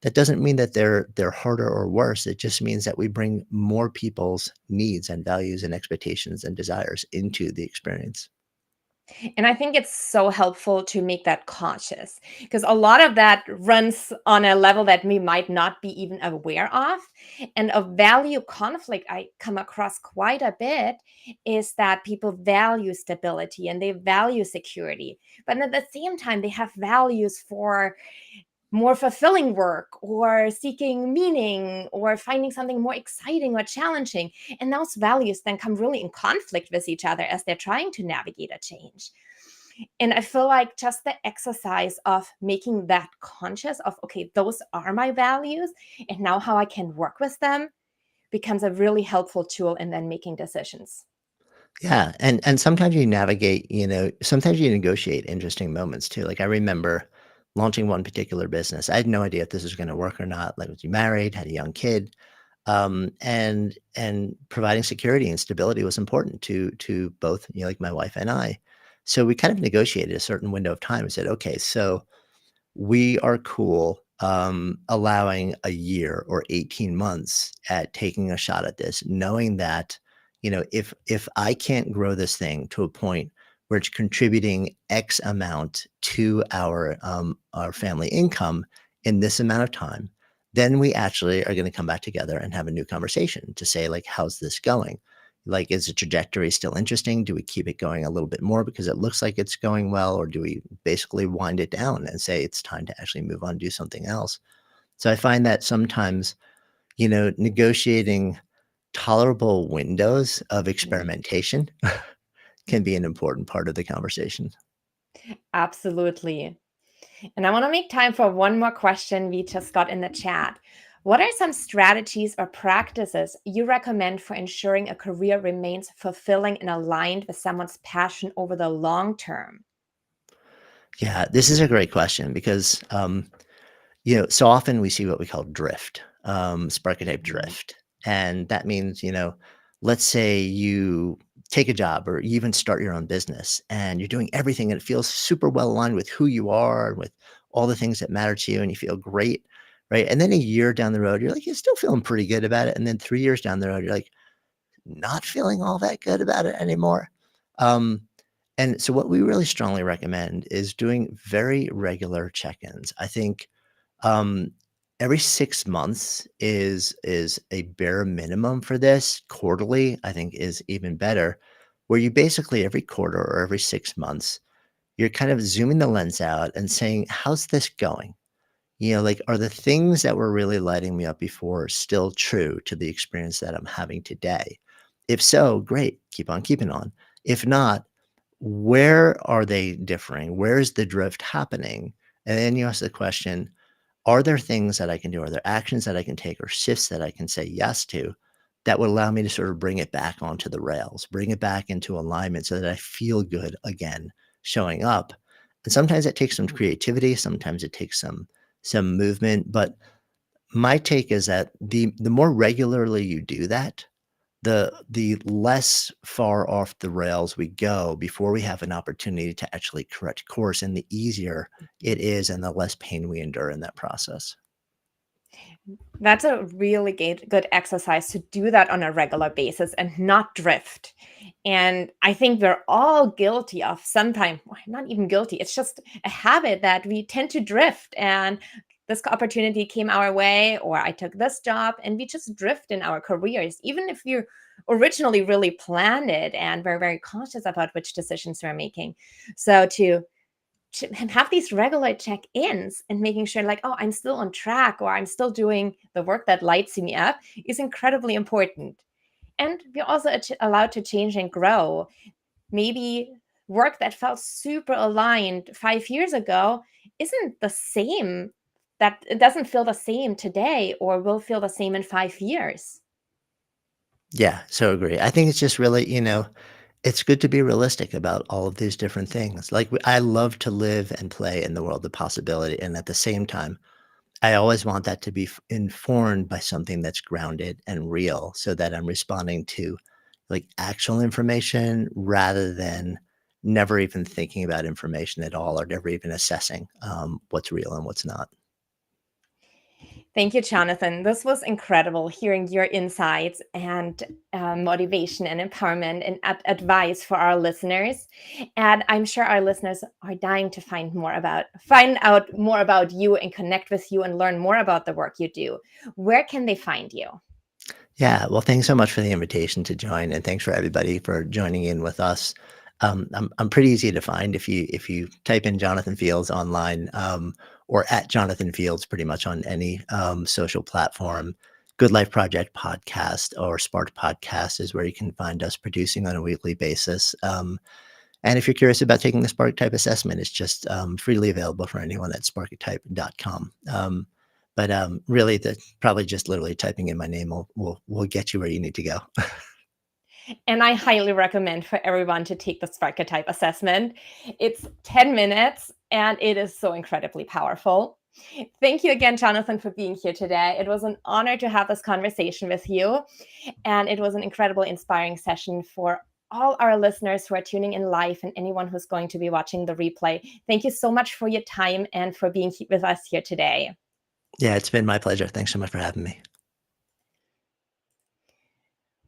that doesn't mean that they're harder or worse. It just means that we bring more people's needs and values and expectations and desires into the experience. And I think it's so helpful to make that conscious because a lot of that runs on a level that we might not be even aware of. And a value conflict I come across quite a bit is that people value stability and they value security. But at the same time, they have values for more fulfilling work or seeking meaning or finding something more exciting or challenging. And those values then come really in conflict with each other as they're trying to navigate a change. And I feel like just the exercise of making that conscious of, okay, those are my values, and now how I can work with them becomes a really helpful tool in then making decisions. Yeah, and sometimes you navigate, sometimes you negotiate interesting moments too. Like I remember launching one particular business. I had no idea if this was going to work or not. Like was you married, had a young kid, and providing security and stability was important to both, like my wife and I. So we kind of negotiated a certain window of time and said, okay, so we are cool, allowing a year or 18 months at taking a shot at this, knowing that, if I can't grow this thing to a point where it's contributing X amount to our family income in this amount of time, then we actually are gonna come back together and have a new conversation to say, like, "How's this going?" Like, is the trajectory still interesting? Do we keep it going a little bit more because it looks like it's going well, or do we basically wind it down and say it's time to actually move on, do something else? So I find that sometimes, negotiating tolerable windows of experimentation can be an important part of the conversation. Absolutely. And I want to make time for one more question we just got in the chat. What are some strategies or practices you recommend for ensuring a career remains fulfilling and aligned with someone's passion over the long term? Yeah, this is a great question because, so often we see what we call drift, Sparketype Mhm. drift. And that means, let's say you take a job or you even start your own business and you're doing everything and it feels super well aligned with who you are and with all the things that matter to you and you feel great, right? And then a year down the road, you're like, you're still feeling pretty good about it. And then 3 years down the road, you're like, not feeling all that good about it anymore. Um, and so what we really strongly recommend is doing very regular check-ins. I think um, every 6 months is a bare minimum for this. Quarterly, I think, is even better, where you basically every quarter or every 6 months, you're kind of zooming the lens out and saying, "How's this going?" Like, are the things that were really lighting me up before still true to the experience that I'm having today? If so, great, keep on keeping on. If not, where are they differing? Where is the drift happening? And then you ask the question, are there things that I can do? Are there actions that I can take or shifts that I can say yes to that would allow me to sort of bring it back onto the rails, bring it back into alignment so that I feel good again showing up? And sometimes it takes some creativity, sometimes it takes some movement, but my take is that the more regularly you do that, the less far off the rails we go before we have an opportunity to actually correct course, and the easier it is and the less pain we endure in that process. That's a really good exercise to do that on a regular basis and not drift. And I think we're all guilty of sometimes, not even guilty, it's just a habit that we tend to drift. And this opportunity came our way, or I took this job, and we just drift in our careers, even if you originally really planned it and we're very conscious about which decisions we're making. So to have these regular check-ins and making sure like, oh, I'm still on track or I'm still doing the work that lights me up is incredibly important. And we're also allowed to change and grow. Maybe work that felt super aligned 5 years ago isn't the same, that it doesn't feel the same today or will feel the same in 5 years. Yeah, so agree. I think it's just really, it's good to be realistic about all of these different things. Like, I love to live and play in the world of possibility, and at the same time, I always want that to be informed by something that's grounded and real so that I'm responding to like actual information rather than never even thinking about information at all or never even assessing what's real and what's not. Thank you, Jonathan. This was incredible hearing your insights and motivation and empowerment and advice for our listeners. And I'm sure our listeners are dying to find out more about you and connect with you and learn more about the work you do. Where can they find you? Yeah, well, thanks so much for the invitation to join, and thanks for everybody for joining in with us. I'm pretty easy to find if you type in Jonathan Fields online or at Jonathan Fields, pretty much on any social platform. Good Life Project podcast or Spark podcast is where you can find us producing on a weekly basis. And if you're curious about taking the Spark Type assessment, it's just freely available for anyone at sparketype.com. But really, the probably just literally typing in my name will get you where you need to go. And I highly recommend for everyone to take the Sparketype assessment. It's 10 minutes and it is so incredibly powerful. Thank you again, Jonathan, for being here today. It was an honor to have this conversation with you. And it was an incredible, inspiring session for all our listeners who are tuning in live and anyone who's going to be watching the replay. Thank you so much for your time and for being with us here today. Yeah, it's been my pleasure. Thanks so much for having me.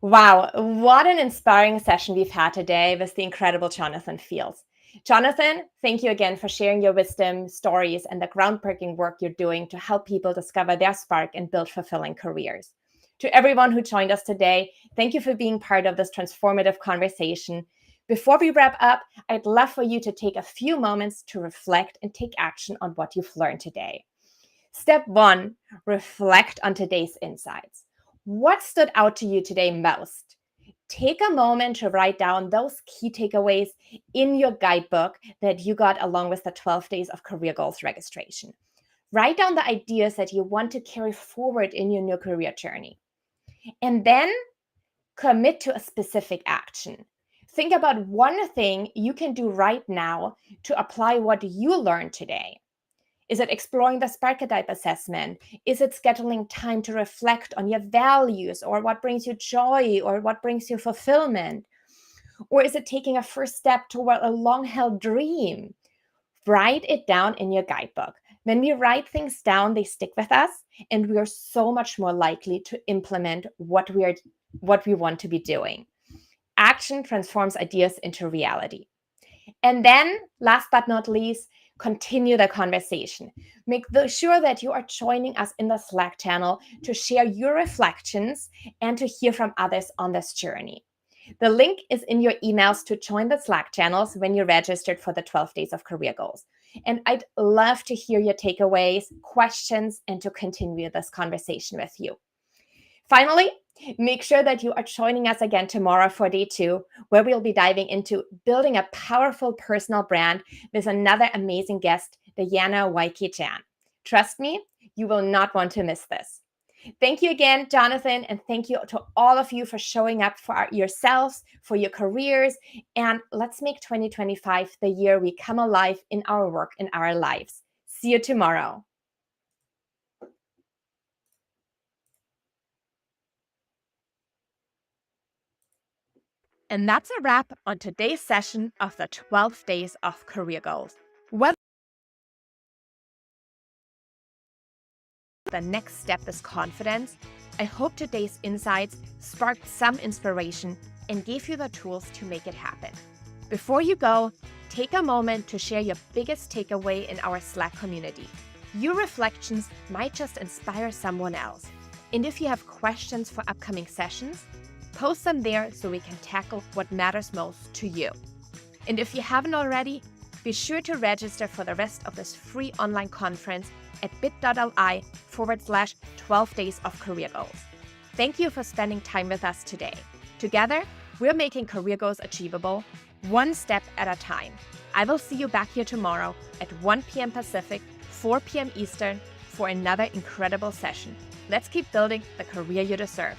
Wow, what an inspiring session we've had today with the incredible Jonathan Fields. Jonathan, thank you again for sharing your wisdom, stories, and the groundbreaking work you're doing to help people discover their spark and build fulfilling careers. To everyone who joined us today, thank you for being part of this transformative conversation. Before we wrap up, I'd love for you to take a few moments to reflect and take action on what you've learned today. Step one, reflect on today's insights. What stood out to you today most? take a moment to write down those key takeaways in your guidebook that you got along with the 12 days of career goals registration. Write down the ideas that you want to carry forward in your new career journey. And then commit to a specific action. Think about one thing you can do right now to apply what you learned today. Is it exploring the Sparketype assessment? Is it scheduling time to reflect on your values or what brings you joy or what brings you fulfillment? Or is it taking a first step toward a long-held dream? Write it down in your guidebook. When we write things down, they stick with us, and we are so much more likely to implement what we want to be doing. Action transforms ideas into reality. And then, last but not least, continue the conversation. Make sure that you are joining us in the Slack channel to share your reflections and to hear from others on this journey. The link is in your emails to join the Slack channels when you're registered for the 12 days of career goals. And I'd love to hear your takeaways, questions, and to continue this conversation with you. Finally, make sure that you are joining us again tomorrow for day 2, where we'll be diving into building a powerful personal brand with another amazing guest, Diana Waike-Jan. Trust me, you will not want to miss this. Thank you again, Jonathan, and thank you to all of you for showing up for yourselves, for your careers, and let's make 2025 the year we come alive in our work, in our lives. See you tomorrow. And that's a wrap on today's session of the 12 days of career goals. Whether the next step is confidence, I hope today's insights sparked some inspiration and gave you the tools to make it happen. Before you go, take a moment to share your biggest takeaway in our Slack community. Your reflections might just inspire someone else. And if you have questions for upcoming sessions, post them there so we can tackle what matters most to you. And if you haven't already, be sure to register for the rest of this free online conference at bit.ly/12 days of career goals. Thank you for spending time with us today. Together, we're making career goals achievable, one step at a time. I will see you back here tomorrow at 1 p.m. Pacific, 4 p.m. Eastern for another incredible session. Let's keep building the career you deserve.